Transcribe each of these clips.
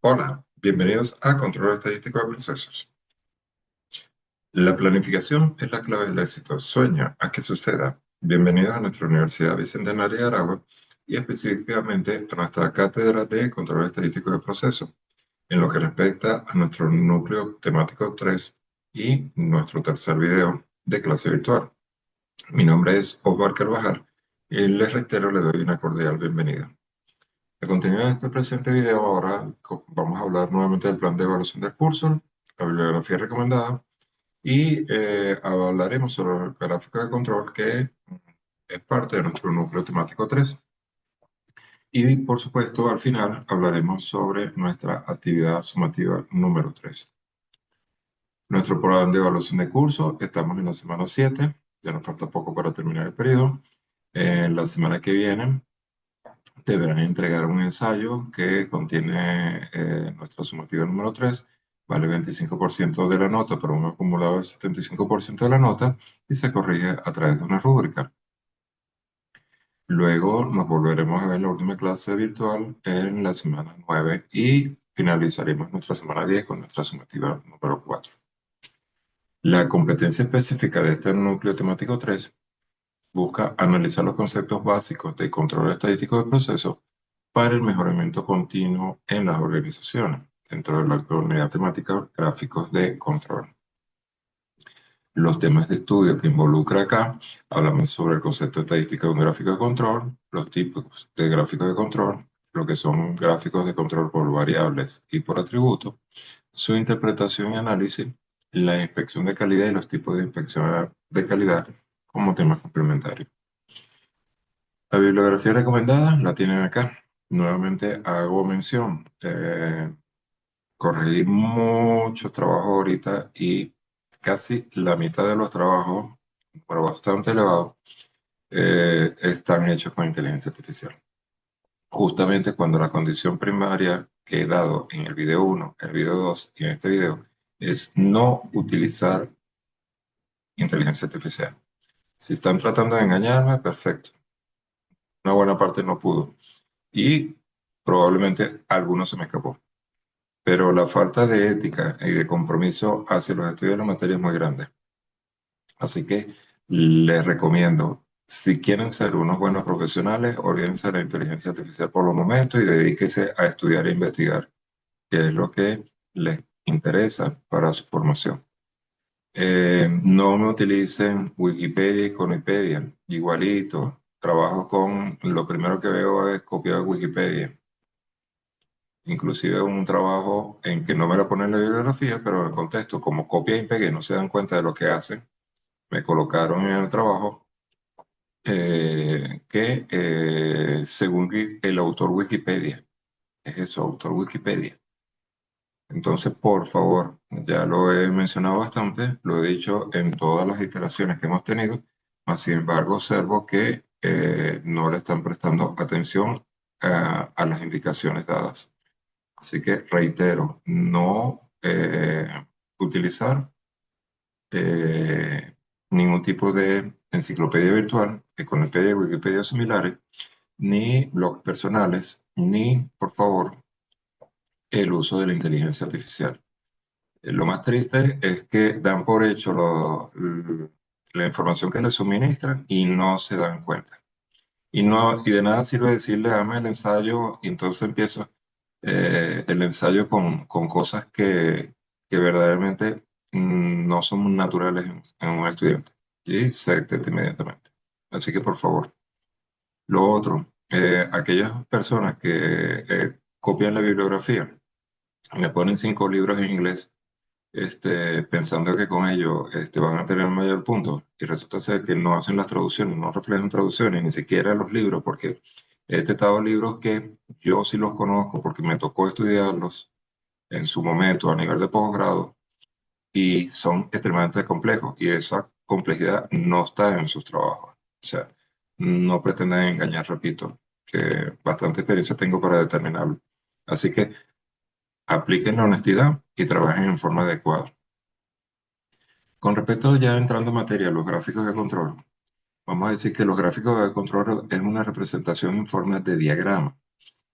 Hola, bienvenidos a Control Estadístico de Procesos. La planificación es la clave del éxito. Sueña a que suceda. Bienvenidos a nuestra Universidad Bicentenaria de Aragua y específicamente a nuestra cátedra de Control Estadístico de Procesos, en lo que respecta a nuestro núcleo temático 3 y nuestro tercer video de clase virtual. Mi nombre es Osvaldo Carvajal y les reitero, le doy una cordial bienvenida. A continuación de este presente video, ahora vamos a hablar nuevamente del plan de evaluación del curso, la bibliografía recomendada, y hablaremos sobre el gráfico de control que es parte de nuestro núcleo temático 3. Y por supuesto, al final hablaremos sobre nuestra actividad sumativa número 3. Nuestro programa de evaluación de curso, estamos en la semana 7, ya nos falta poco para terminar el periodo. La semana que viene deberán entregar un ensayo que contiene nuestra sumativa número 3, vale 25% de la nota, pero un acumulado del 75% de la nota y se corrige a través de una rúbrica. Luego nos volveremos a ver la última clase virtual en la semana 9 y finalizaremos nuestra semana 10 con nuestra sumativa número 4. La competencia específica de este núcleo temático 3 busca analizar los conceptos básicos de control estadístico de procesos para el mejoramiento continuo en las organizaciones, dentro de la comunidad temática gráficos de control. Los temas de estudio que involucra acá, hablamos sobre el concepto estadístico de un gráfico de control, los tipos de gráficos de control, lo que son gráficos de control por variables y por atributos, su interpretación y análisis, la inspección de calidad y los tipos de inspección de calidad como temas complementarios. La bibliografía recomendada la tienen acá. Nuevamente hago mención. Corregí muchos trabajos ahorita y casi la mitad de los trabajos, pero bastante elevados, están hechos con inteligencia artificial. Justamente cuando la condición primaria que he dado en el video 1, el video 2 y en este video es no utilizar inteligencia artificial. Si están tratando de engañarme, perfecto. Una buena parte no pudo. Y probablemente alguno se me escapó. Pero la falta de ética y de compromiso hacia los estudios de la materia es muy grande. Así que les recomiendo, si quieren ser unos buenos profesionales, olvídense de la inteligencia artificial por los momentos y dedíquense a estudiar e investigar, que es lo que les interesa para su formación. No me utilicen Wikipedia y Conipedia, igualito. Trabajo con, lo primero que veo es copiar Wikipedia. Inclusive un trabajo en que no me lo ponen en la bibliografía, pero en el contexto, como copia y pegué, no se dan cuenta de lo que hacen. Me colocaron en el trabajo según el autor Wikipedia. Es eso, autor Wikipedia. Entonces, por favor, ya lo he mencionado bastante, lo he dicho en todas las iteraciones que hemos tenido, mas sin embargo observo que no le están prestando atención a las indicaciones dadas. Así que reitero, no utilizar ningún tipo de enciclopedia virtual, Econopedia, Wikipedia o similares, ni blogs personales, ni, por favor, el uso de la inteligencia artificial. Lo más triste es que dan por hecho la información que les suministran y no se dan cuenta. Y de nada sirve decirle, dame el ensayo, y entonces empiezo el ensayo con cosas que verdaderamente no son naturales en un estudiante. Y se detecta inmediatamente. Así que por favor. Lo otro, aquellas personas que copian la bibliografía, me ponen 5 libros en inglés, pensando que con ello van a tener un mayor punto, y resulta ser que no hacen las traducciones, no reflejan traducciones, ni siquiera los libros, porque he detectado libros que yo sí los conozco porque me tocó estudiarlos en su momento a nivel de posgrado y son extremadamente complejos y esa complejidad no está en sus trabajos. O sea, no pretenden engañar, repito, que bastante experiencia tengo para determinarlo. Así que apliquen la honestidad y trabajen en forma adecuada. Con respecto ya entrando en materia, los gráficos de control, vamos a decir que los gráficos de control es una representación en forma de diagrama.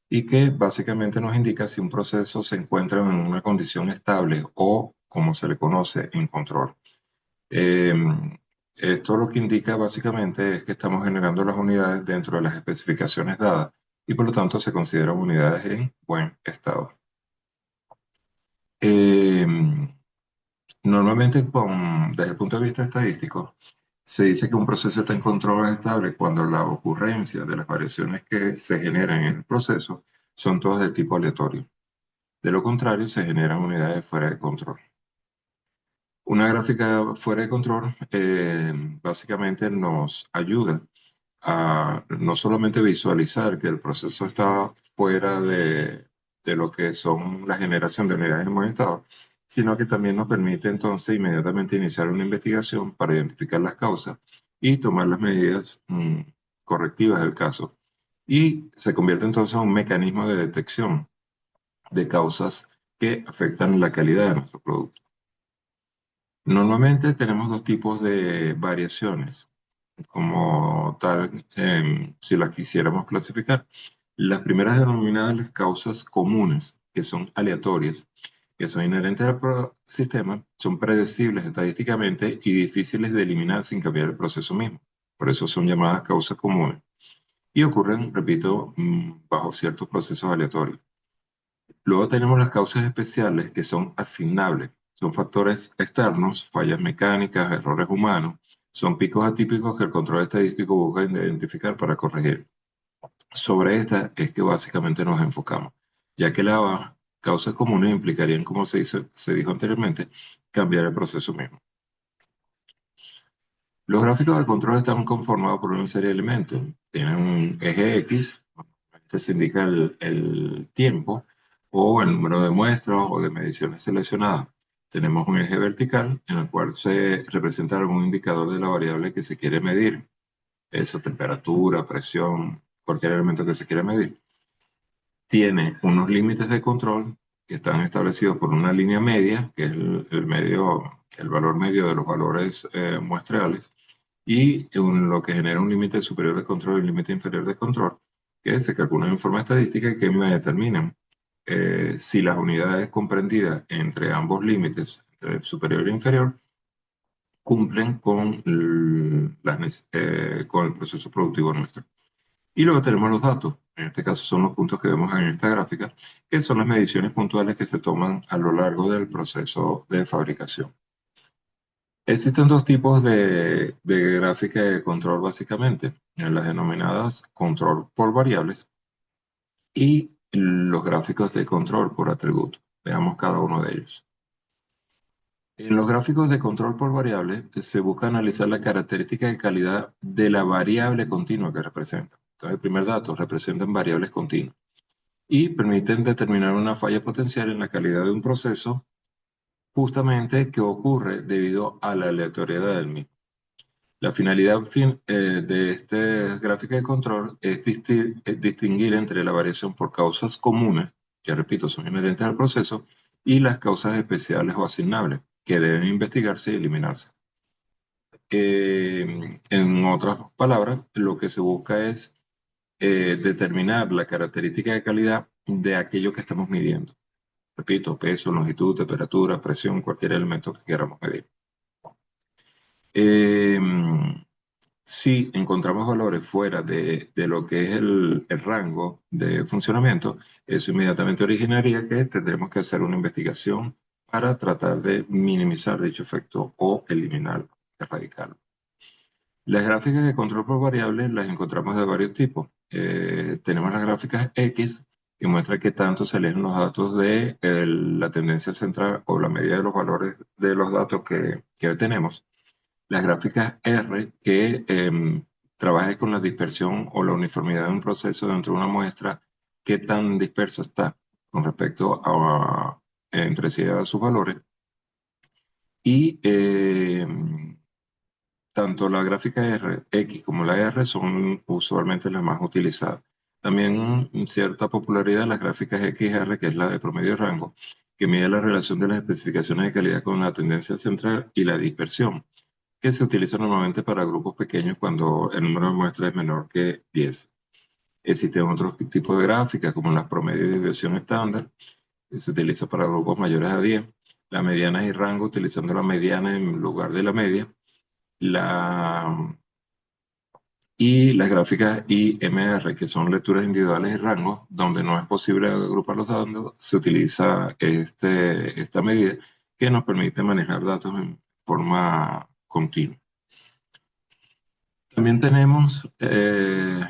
y que básicamente nos indica si un proceso se encuentra en una condición estable o, como se le conoce, en control. Eh, Esto lo que indica básicamente es que estamos generando las unidades dentro de las especificaciones dadas y por lo tanto se consideran unidades en buen estado. Eh, Normalmente, desde el punto de vista estadístico, se dice que un proceso está en control estable cuando la ocurrencia de las variaciones que se generan en el proceso son todas de tipo aleatorio. De lo contrario, se generan unidades fuera de control. Una gráfica fuera de control básicamente nos ayuda a no solamente visualizar que el proceso está fuera de lo que son la generación de unidades en buen estado, sino que también nos permite entonces inmediatamente iniciar una investigación para identificar las causas y tomar las medidas correctivas del caso. Y se convierte entonces en un mecanismo de detección de causas que afectan la calidad de nuestro producto. Normalmente tenemos dos tipos de variaciones como tal, si las quisiéramos clasificar. Las primeras denominadas las causas comunes, que son aleatorias, que son inherentes al sistema, son predecibles estadísticamente y difíciles de eliminar sin cambiar el proceso mismo. Por eso son llamadas causas comunes. Y ocurren, repito, bajo ciertos procesos aleatorios. Luego tenemos las causas especiales que son asignables. Son factores externos, fallas mecánicas, errores humanos. Son picos atípicos que el control estadístico busca identificar para corregir. Sobre esta es que básicamente nos enfocamos, ya que las causas comunes implicarían, como se dijo anteriormente, cambiar el proceso mismo. Los gráficos de control están conformados por una serie de elementos. Tienen un eje X, este se indica el tiempo o el número de muestras o de mediciones seleccionadas. Tenemos un eje vertical en el cual se representa algún indicador de la variable que se quiere medir. Eso, temperatura, presión, cualquier elemento que se quiera medir. Tiene unos límites de control que están establecidos por una línea media, que es el valor medio de los valores muestrales y lo que genera un límite superior de control y un límite inferior de control, que se calcula en forma estadística y que me determinan si las unidades comprendidas entre ambos límites, entre el superior e inferior, cumplen con el proceso productivo nuestro. Y luego tenemos los datos. En este caso son los puntos que vemos en esta gráfica, que son las mediciones puntuales que se toman a lo largo del proceso de fabricación. Existen dos tipos de gráfica de control básicamente, en las denominadas control por variables y los gráficos de control por atributo. Veamos cada uno de ellos. En los gráficos de control por variables se busca analizar la característica de calidad de la variable continua que representa. Entonces, el primer dato representan variables continuas y permiten determinar una falla potencial en la calidad de un proceso justamente que ocurre debido a la aleatoriedad del mismo. La finalidad de esta gráfica de control es distinguir entre la variación por causas comunes, que repito, son inherentes al proceso, y las causas especiales o asignables, que deben investigarse y eliminarse. En otras palabras, lo que se busca es determinar la característica de calidad de aquello que estamos midiendo. Repito, peso, longitud, temperatura, presión, cualquier elemento que queramos medir. Eh, Si encontramos valores fuera de lo que es el rango de funcionamiento, eso inmediatamente originaría que tendremos que hacer una investigación para tratar de minimizar dicho efecto o eliminarlo, erradicarlo. Las gráficas de control por variables las encontramos de varios tipos. Tenemos las gráficas X, que muestra qué tanto se leen los datos de la tendencia central o la medida de los valores de los datos que tenemos. Las gráficas R, que trabaja con la dispersión o la uniformidad de un proceso dentro de una muestra, qué tan disperso está con respecto entre sí a sus valores. Y tanto la gráfica R, X como la R son usualmente las más utilizadas. También cierta popularidad las gráficas XR, que es la de promedio de rango, que mide la relación de las especificaciones de calidad con la tendencia central y la dispersión, que se utiliza normalmente para grupos pequeños cuando el número de muestras es menor que 10. Existen otros tipos de gráficas, como las promedio y desviación estándar, que se utiliza para grupos mayores a 10, la mediana y rango, utilizando la mediana en lugar de la media, la, y las gráficas IMR, que son lecturas individuales y rangos, donde no es posible agrupar los datos, se utiliza esta medida que nos permite manejar datos en forma continua. También tenemos,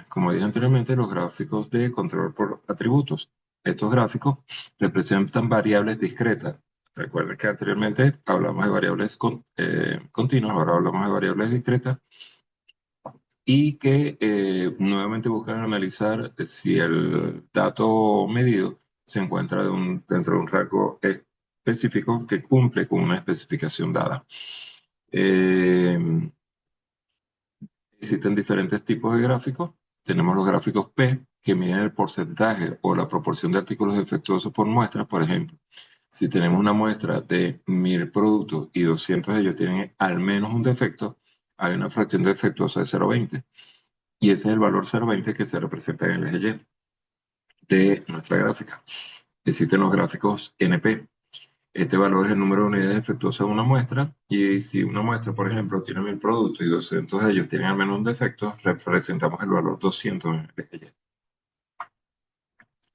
como dije anteriormente, los gráficos de control por atributos. Estos gráficos representan variables discretas. Recuerden que anteriormente hablamos de variables continuas, ahora hablamos de variables discretas y que nuevamente buscan analizar si el dato medido se encuentra dentro de un rango específico que cumple con una especificación dada. Eh, Existen diferentes tipos de gráficos. Tenemos los gráficos P, que miden el porcentaje o la proporción de artículos defectuosos por muestra. Por ejemplo, si tenemos una muestra de 1000 productos y 200 de ellos tienen al menos un defecto, hay una fracción de defectuosa de 0,20. Y ese es el valor 0,20 que se representa en el eje Y de nuestra gráfica. Existen los gráficos NP. Este valor es el número de unidades defectuosas de una muestra, y si una muestra, por ejemplo, tiene 1000 productos y 200 de ellos tienen al menos un defecto, representamos el valor 200 en el eje Y.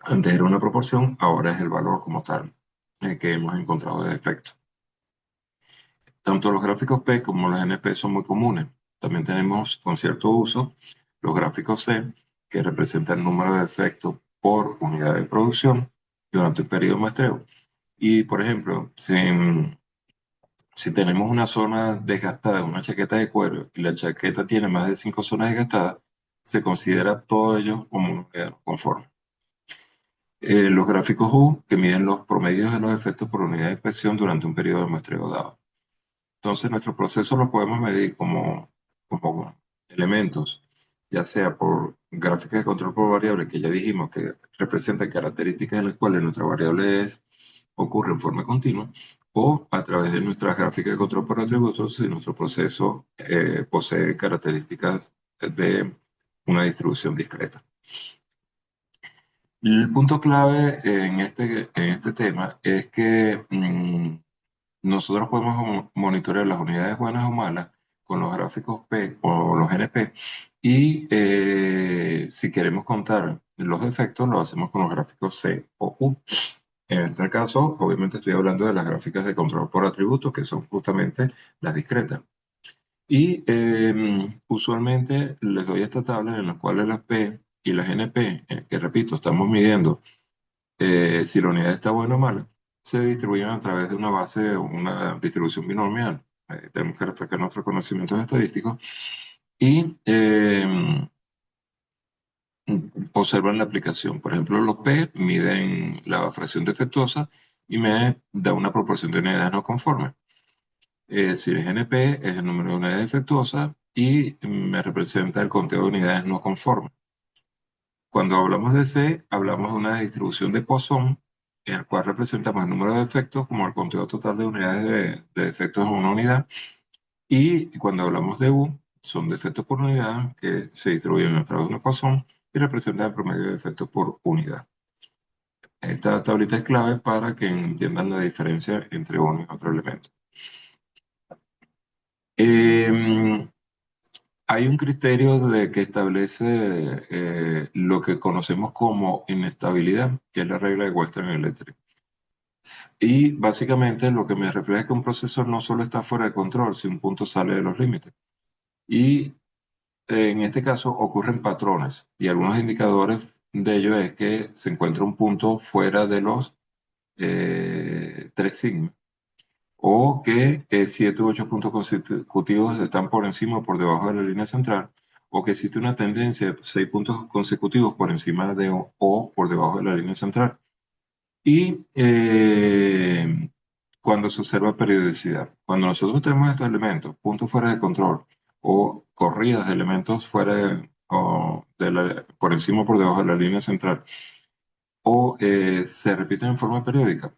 Antes era una proporción, ahora es el valor como tal que hemos encontrado de defecto. Tanto los gráficos P como los NP son muy comunes. También tenemos con cierto uso los gráficos C, que representan el número de defectos por unidad de producción durante el periodo de muestreo. Y, por ejemplo, si tenemos una zona desgastada, una chaqueta de cuero, y la chaqueta tiene más de 5 zonas desgastadas, se considera todo ello como una unidad no conforme. Los gráficos U, que miden los promedios de los efectos por unidad de inspección durante un periodo de muestreo dado. Entonces, nuestro proceso lo podemos medir como elementos, ya sea por gráficas de control por variable, que ya dijimos que representan características en las cuales nuestra variable ocurre en forma continua, o a través de nuestras gráficas de control por atributos, si nuestro proceso posee características de una distribución discreta. El punto clave en este tema es que nosotros podemos monitorear las unidades buenas o malas con los gráficos P o los NP, y si queremos contar los defectos lo hacemos con los gráficos C o U. En este caso, obviamente estoy hablando de las gráficas de control por atributos, que son justamente las discretas. Y usualmente les doy esta tabla en la cual las P y las NP, que repito, estamos midiendo si la unidad está buena o mala, se distribuyen a través de una base o una distribución binomial. Tenemos que reflejar nuestros conocimientos estadísticos y observan la aplicación. Por ejemplo, los P miden la fracción defectuosa y me da una proporción de unidades no conformes. Si es NP, es el número de unidades defectuosas y me representa el conteo de unidades no conformes. Cuando hablamos de C, hablamos de una distribución de Poisson, en el cual representamos el número de defectos como el conteo total de unidades de defectos en una unidad. Y cuando hablamos de U, son defectos por unidad que se distribuyen a través de una Poisson y representan el promedio de defectos por unidad. Esta tablita es clave para que entiendan la diferencia entre uno y otro elemento. Eh, Hay un criterio que establece lo que conocemos como inestabilidad, que es la regla de Western Electric. Y básicamente lo que me refleja es que un proceso no solo está fuera de control si un punto sale de los límites. Y en este caso ocurren patrones, y algunos indicadores de ello es que se encuentra un punto fuera de los 3 sigma, o que 7 u 8 puntos consecutivos están por encima o por debajo de la línea central, o que existe una tendencia de 6 puntos consecutivos por encima de o por debajo de la línea central. Y cuando se observa periodicidad, cuando nosotros tenemos estos elementos, puntos fuera de control o corridas de elementos por encima o por debajo de la línea central, o se repiten en forma periódica,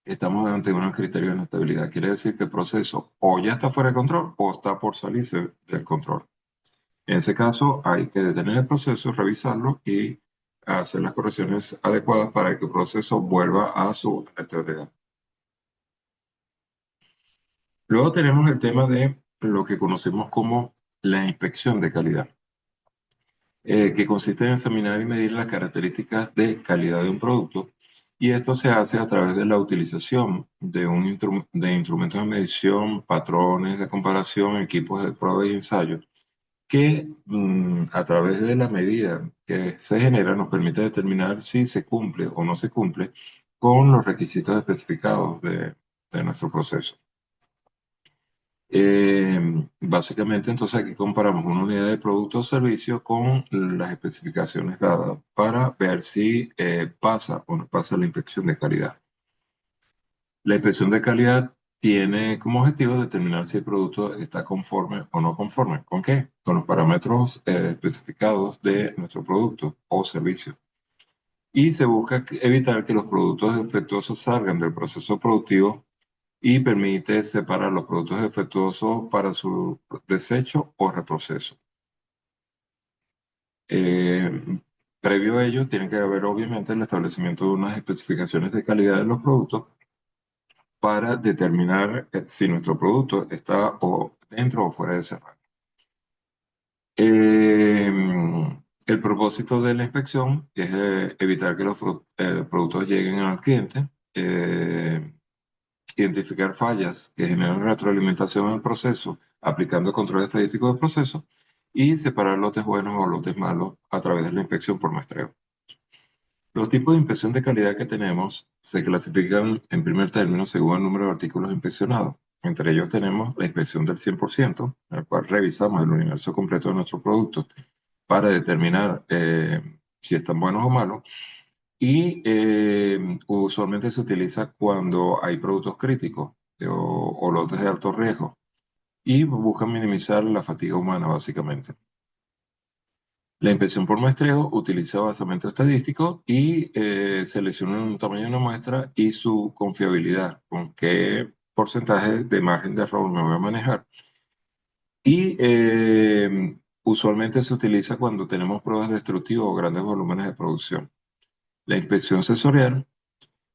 estamos ante un criterio de inestabilidad. Quiere decir que el proceso o ya está fuera de control o está por salirse del control. En ese caso, hay que detener el proceso, revisarlo y hacer las correcciones adecuadas para que el proceso vuelva a su neutralidad. Luego tenemos el tema de lo que conocemos como la inspección de calidad, que consiste en examinar y medir las características de calidad de un producto. Y esto se hace a través de la utilización de, de instrumentos de medición, patrones de comparación, equipos de prueba y ensayo, que a través de la medida que se genera nos permite determinar si se cumple o no se cumple con los requisitos especificados de nuestro proceso. Básicamente, entonces aquí comparamos una unidad de producto o servicio con las especificaciones dadas para ver si pasa o no pasa la inspección de calidad. La inspección de calidad tiene como objetivo determinar si el producto está conforme o no conforme. ¿Con qué? Con los parámetros especificados de nuestro producto o servicio. Y se busca evitar que los productos defectuosos salgan del proceso productivo y permite separar los productos defectuosos para su desecho o reproceso. Eh, Previo a ello, tiene que haber obviamente el establecimiento de unas especificaciones de calidad de los productos para determinar si nuestro producto está o dentro o fuera de ese rango. Eh, el propósito de la inspección es evitar que los productos lleguen al cliente, identificar fallas que generan retroalimentación en el proceso, aplicando control estadístico del proceso y separar lotes buenos o lotes malos a través de la inspección por muestreo. Los tipos de inspección de calidad que tenemos se clasifican en primer término según el número de artículos inspeccionados. Entre ellos tenemos la inspección del 100%, en la cual revisamos el universo completo de nuestros productos para determinar si están buenos o malos. Y usualmente se utiliza cuando hay productos críticos o lotes de alto riesgo y buscan minimizar la fatiga humana, básicamente. La inspección por muestreo utiliza basamento estadístico y selecciona un tamaño de una muestra y su confiabilidad, con qué porcentaje de margen de error me voy a manejar. Y usualmente se utiliza cuando tenemos pruebas destructivas o grandes volúmenes de producción. La inspección sensorial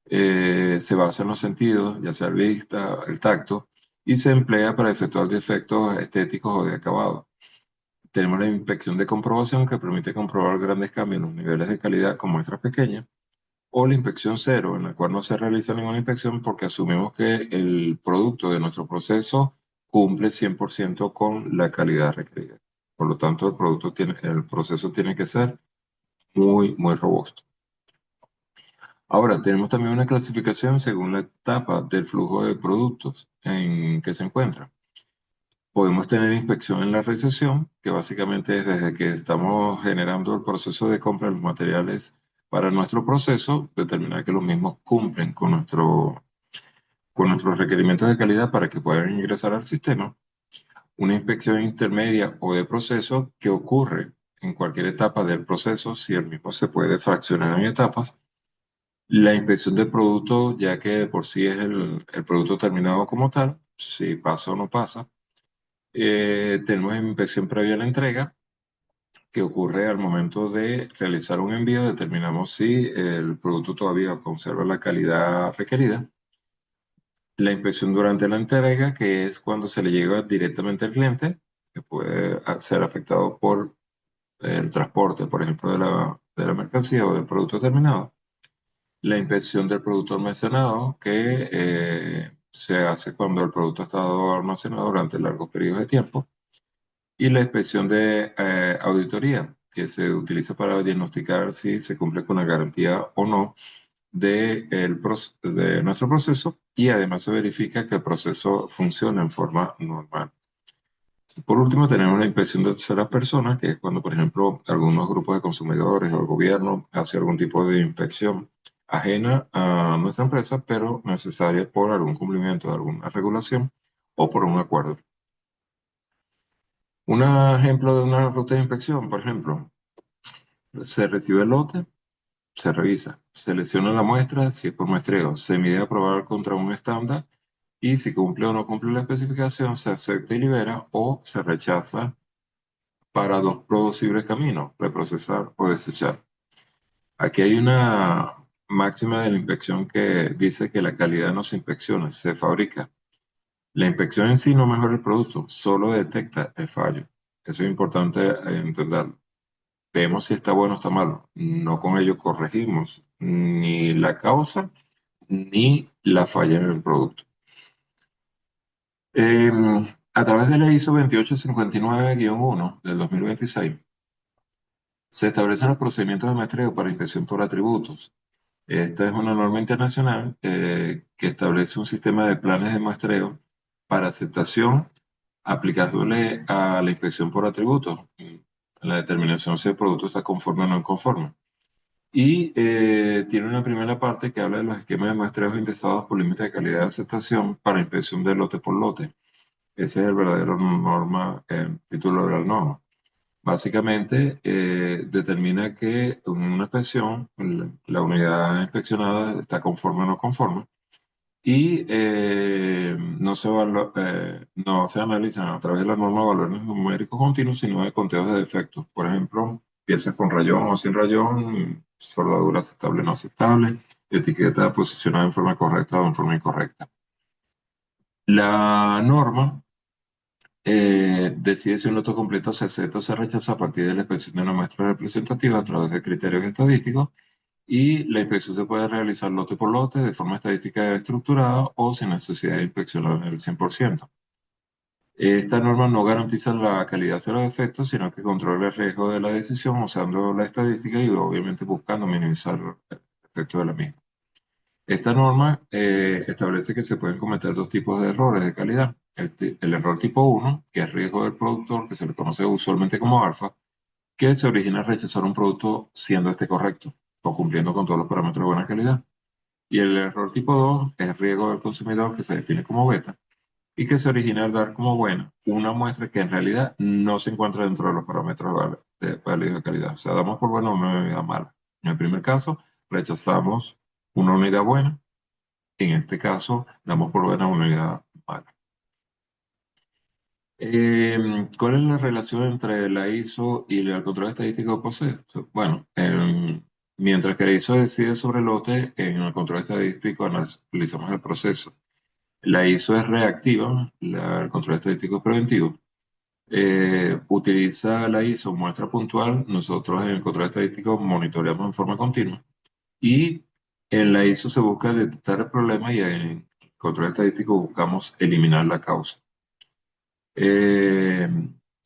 se basa en los sentidos, ya sea la vista, el tacto, y se emplea para efectuar defectos estéticos o de acabado. Tenemos la inspección de comprobación que permite comprobar grandes cambios en los niveles de calidad con muestras pequeñas, o la inspección cero, en la cual no se realiza ninguna inspección porque asumimos que el producto de nuestro proceso cumple 100% con la calidad requerida. Por lo tanto, el proceso tiene que ser muy, muy robusto. Ahora, tenemos también una clasificación según la etapa del flujo de productos en que se encuentra. Podemos tener inspección en la recepción, que básicamente es desde que estamos generando el proceso de compra de los materiales para nuestro proceso, determinar que los mismos cumplen con nuestros requerimientos de calidad para que puedan ingresar al sistema. Una inspección intermedia o de proceso que ocurre en cualquier etapa del proceso, si el mismo se puede fraccionar en etapas. La inspección del producto, ya que de por sí es el producto terminado como tal, si pasa o no pasa. Tenemos inspección previa a la entrega, que ocurre al momento de realizar un envío. Determinamos si el producto todavía conserva la calidad requerida. La inspección durante la entrega, que es cuando se le llega directamente al cliente, que puede ser afectado por el transporte, por ejemplo, de la mercancía o del producto terminado. La inspección del producto almacenado, que se hace cuando el producto ha estado almacenado durante largos periodos de tiempo. Y la inspección de auditoría, que se utiliza para diagnosticar si se cumple con la garantía o no de nuestro proceso y además se verifica que el proceso funciona en forma normal. Por último, tenemos la inspección de terceras personas, que es cuando, por ejemplo, algunos grupos de consumidores o el gobierno hace algún tipo de inspección ajena a nuestra empresa, pero necesaria por algún cumplimiento de alguna regulación o por un acuerdo. Un ejemplo de una ruta de inspección, por ejemplo, se recibe el lote, se revisa, selecciona la muestra, si es por muestreo, se mide a probar contra un estándar y si cumple o no cumple la especificación, se acepta y libera o se rechaza para dos posibles caminos, reprocesar o desechar. Aquí hay una máxima de la inspección que dice que la calidad no se inspecciona, se fabrica. La inspección en sí no mejora el producto, solo detecta el fallo. Eso es importante entenderlo. Vemos si está bueno o está malo. No con ello corregimos ni la causa ni la falla en el producto. A través de la ISO 28591 del 2026, se establecen los procedimientos de muestreo para inspección por atributos. Esta es una norma internacional que establece un sistema de planes de muestreo para aceptación aplicándole a la inspección por atributos, la determinación si el producto está conforme o no conforme. Y tiene una primera parte que habla de los esquemas de muestreo indexados por límite de calidad de aceptación para inspección de lote por lote. Ese es el verdadero norma, título de la norma. Básicamente, determina que en una inspección la unidad inspeccionada está conforme o no conforme y no se analizan a través de la norma valores numéricos continuos, sino de conteos de defectos. Por ejemplo, piezas con rayón o sin rayón, soldadura aceptable o no aceptable, etiqueta posicionada en forma correcta o en forma incorrecta. La norma decide si un lote completo se acepta o se rechaza a partir de la inspección de una muestra representativa a través de criterios estadísticos y la inspección se puede realizar lote por lote de forma estadística estructurada o sin necesidad de inspeccionar el 100%. Esta norma no garantiza la calidad de los efectos, sino que controla el riesgo de la decisión usando la estadística y obviamente buscando minimizar el efecto de la misma. Esta norma establece que se pueden cometer dos tipos de errores de calidad. El error tipo 1, que es riesgo del productor, que se le conoce usualmente como alfa, que se origina al rechazar un producto siendo este correcto o cumpliendo con todos los parámetros de buena calidad. Y el error tipo 2 es riesgo del consumidor, que se define como beta, y que se origina al dar como buena una muestra que en realidad no se encuentra dentro de los parámetros válidos de calidad. O sea, damos por buena una unidad mala. En el primer caso, rechazamos una unidad buena. En este caso, damos por buena una unidad mala. ¿Cuál es la relación entre la ISO y el control estadístico de proceso? Bueno, mientras que la ISO decide sobre el lote, en el control estadístico analizamos el proceso. La ISO es reactiva, el control estadístico es preventivo. Utiliza la ISO muestra puntual, nosotros en el control estadístico monitoreamos en forma continua y en la ISO se busca detectar el problema y en el control estadístico buscamos eliminar la causa. Eh,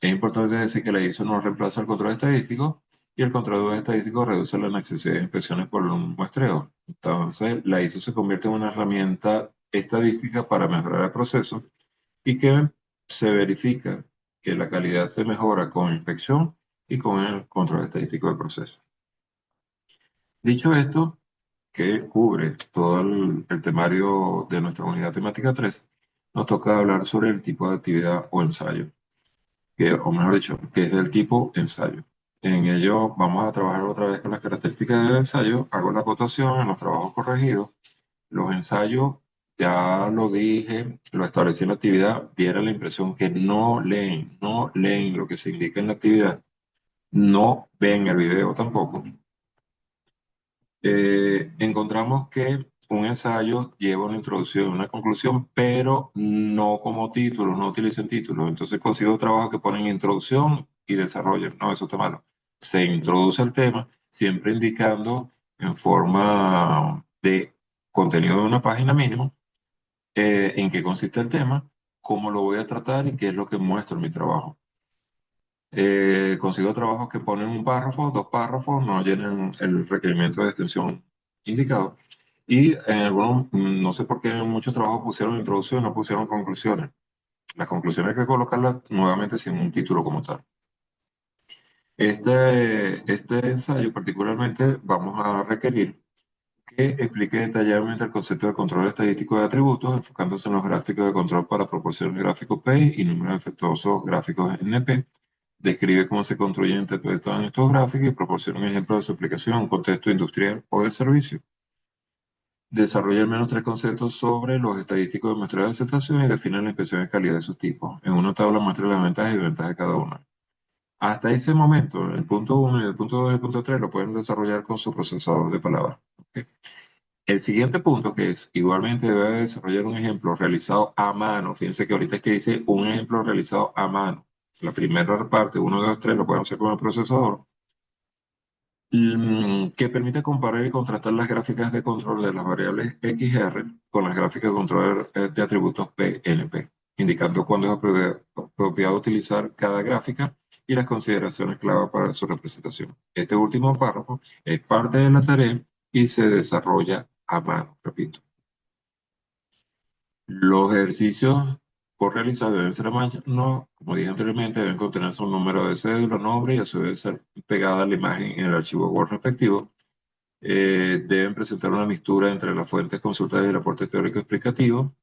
es importante decir que la ISO no reemplaza el control estadístico y el control estadístico reduce la necesidad de inspecciones por un muestreo. Entonces, la ISO se convierte en una herramienta estadística para mejorar el proceso y que se verifica que la calidad se mejora con inspección y con el control estadístico del proceso. Dicho esto, que cubre todo el temario de nuestra unidad temática 3, nos toca hablar sobre el tipo de actividad o ensayo, o mejor dicho, que es del tipo ensayo. En ello vamos a trabajar otra vez con las características del ensayo, hago la acotación en los trabajos corregidos. Los ensayos, ya lo dije, lo establecí en la actividad, diera la impresión que no leen lo que se indica en la actividad, no ven el video tampoco. Encontramos que un ensayo lleva una introducción, una conclusión, pero no como título, no utilicen títulos. Entonces consigo trabajos que ponen introducción y desarrollo. No, eso está malo. Se introduce el tema, siempre indicando en forma de contenido de una página mínimo en qué consiste el tema, cómo lo voy a tratar y qué es lo que muestro en mi trabajo. Consigo trabajos que ponen un párrafo, dos párrafos, no llenan el requerimiento de extensión indicado. Y en algunos, no sé por qué en muchos trabajos pusieron introducción, no pusieron conclusiones. Las conclusiones hay que colocarlas nuevamente sin un título como tal. Este ensayo particularmente vamos a requerir que explique detalladamente el concepto de control estadístico de atributos, enfocándose en los gráficos de control para proporcionar gráficos P y números efectuosos gráficos NP. Describe cómo se construyen e interpretan estos gráficos y proporciona un ejemplo de su aplicación en un contexto industrial o de servicio. Desarrolla al menos tres conceptos sobre los estadísticos de muestreo de aceptación y define la inspección de calidad de sus tipos. En una tabla muestra las ventajas y desventajas de cada una. Hasta ese momento, el punto 1 y el punto 2 y el punto 3 lo pueden desarrollar con su procesador de palabras. ¿Ok? El siguiente punto, que es igualmente debe desarrollar un ejemplo realizado a mano. Fíjense que ahorita es que dice un ejemplo realizado a mano. La primera parte, 1, 2, 3, lo pueden hacer con el procesador, que permite comparar y contrastar las gráficas de control de las variables XR con las gráficas de control de atributos PNP, indicando cuándo es apropiado utilizar cada gráfica y las consideraciones clave para su representación. Este último párrafo es parte de la tarea y se desarrolla a mano, repito. Los ejercicios por realizar deben ser a mano, no, como dije anteriormente, deben contener su número de cédula, nombre y a su vez ser pegada la imagen en el archivo Word respectivo. Deben presentar una mixtura entre las fuentes consultadas y el aporte teórico explicativo,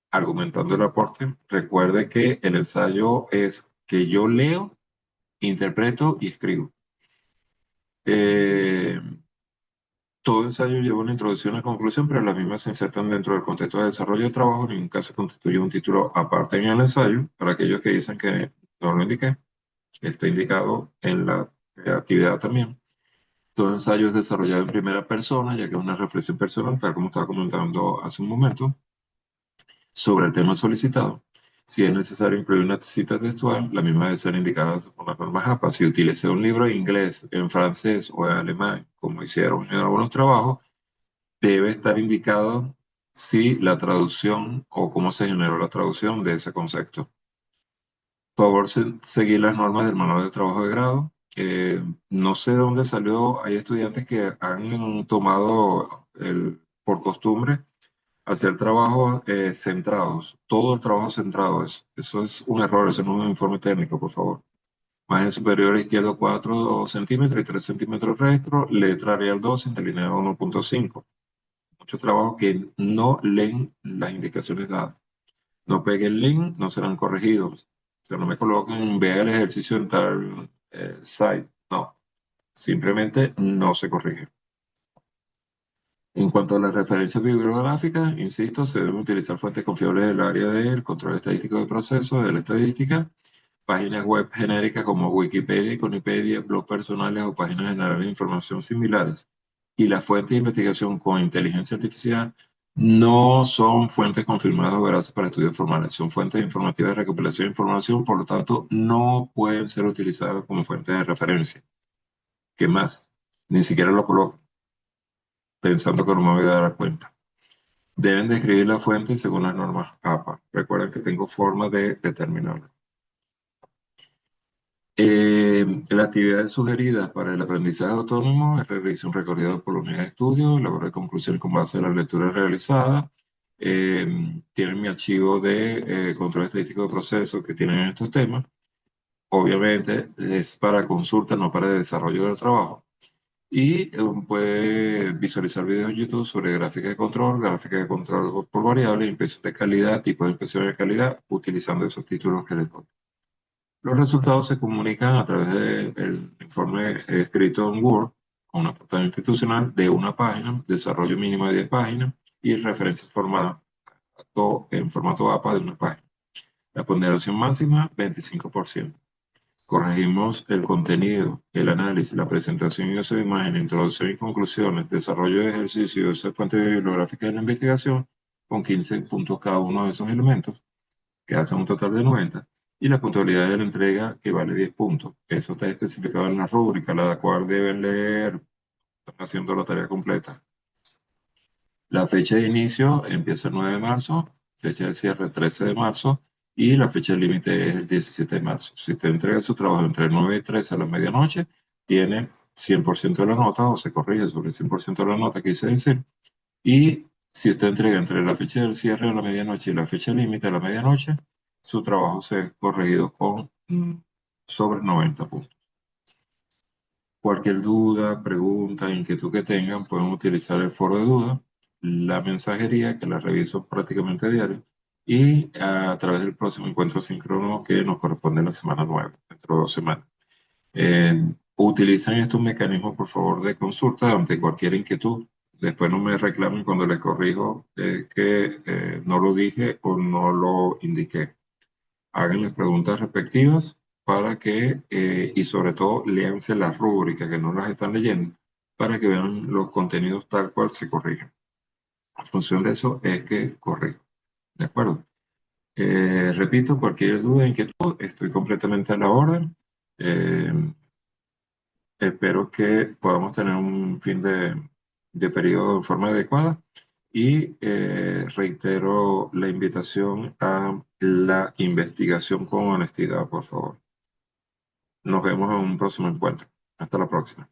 argumentando el aporte. Recuerde que el ensayo es que yo leo, interpreto y escribo. Eh, Todo ensayo lleva una introducción y una conclusión, pero las mismas se insertan dentro del contexto de desarrollo de trabajo. En ningún caso constituye un título aparte en el ensayo. Para aquellos que dicen que no lo indiqué, está indicado en la actividad también. Todo ensayo es desarrollado en primera persona, ya que es una reflexión personal, tal como estaba comentando hace un momento, sobre el tema solicitado. Si es necesario incluir una cita textual, la misma debe ser indicada por la norma JAPA. Si utilice un libro en inglés, en francés o en alemán, como hicieron en algunos trabajos, debe estar indicado si la traducción o cómo se generó la traducción de ese concepto. Por favor, seguir las normas del manual de trabajo de grado. No sé de dónde salió, hay estudiantes que han tomado por costumbre hacer trabajos centrados, todo el trabajo centrado. Eso es un error, eso no es un informe técnico, por favor. Margen superior izquierdo 4 centímetros y 3 centímetros recto, letra Arial 2, interlineado 1.5. Muchos trabajos que no leen las indicaciones dadas. No peguen el link, no serán corregidos. O sea, no me coloquen, vea el ejercicio en tal site. No, simplemente no se corrige. En cuanto a las referencias bibliográficas, insisto, se deben utilizar fuentes confiables del área del control estadístico de procesos, de la estadística, páginas web genéricas como Wikipedia, Conipedia, blogs personales o páginas generales de información similares. Y las fuentes de investigación con inteligencia artificial no son fuentes confirmadas o veraces para estudios formales, son fuentes informativas de recopilación de información, por lo tanto, no pueden ser utilizadas como fuentes de referencia. ¿Qué más? Ni siquiera lo coloco, pensando que no me voy a dar cuenta. Deben describir la fuente según las normas APA. Recuerden que tengo forma de determinarlo. Las actividades sugeridas para el aprendizaje autónomo es realizar un recorrido por la unidad de estudio, elaborar conclusiones con base en la lectura realizada. Tienen mi archivo de control estadístico de procesos que tienen estos temas. Obviamente es para consulta, no para desarrollo del trabajo. Y puede visualizar videos en YouTube sobre gráfica de control por variables, inspección de calidad, tipos de inspección de calidad, utilizando esos títulos que les doy. Los resultados se comunican a través del informe escrito en Word, con una portada institucional de una página, desarrollo mínimo de 10 páginas y referencia en formato APA de una página. La ponderación máxima, 25%. Corregimos el contenido, el análisis, la presentación y uso de imagen, introducción y conclusiones, desarrollo de ejercicio y uso de fuentes bibliográficas de la investigación con 15 puntos cada uno de esos elementos, que hacen un total de 90, y la puntualidad de la entrega que vale 10 puntos. Eso está especificado en la rúbrica, la cual deben leer haciendo la tarea completa. La fecha de inicio empieza el 9 de marzo, fecha de cierre el 13 de marzo y la fecha límite es el 17 de marzo. Si usted entrega su trabajo entre 9 y 13 a la medianoche, tiene 100% de la nota o se corrige sobre el 100% de la nota, quise decir. Y si usted entrega entre la fecha del cierre a la medianoche y la fecha límite a la medianoche, su trabajo se ha corregido con sobre 90 puntos. Cualquier duda, pregunta, inquietud que tengan, pueden utilizar el foro de dudas, la mensajería, que la reviso prácticamente a diario, y a través del próximo encuentro síncrono que nos corresponde en la semana 9, dentro de 2 semanas. Utilicen estos mecanismos, por favor, de consulta ante cualquier inquietud. Después no me reclamen cuando les corrijo que no lo dije o no lo indiqué. Hagan las preguntas respectivas para que, y sobre todo, léanse las rúbricas que no las están leyendo, para que vean los contenidos tal cual se corrigen. La función de eso es que corrijo. ¿De acuerdo? Repito, cualquier duda, inquietud, estoy completamente a la orden. Eh, Espero que podamos tener un fin de periodo de forma adecuada y reitero la invitación a la investigación con honestidad, por favor. Nos vemos en un próximo encuentro. Hasta la próxima.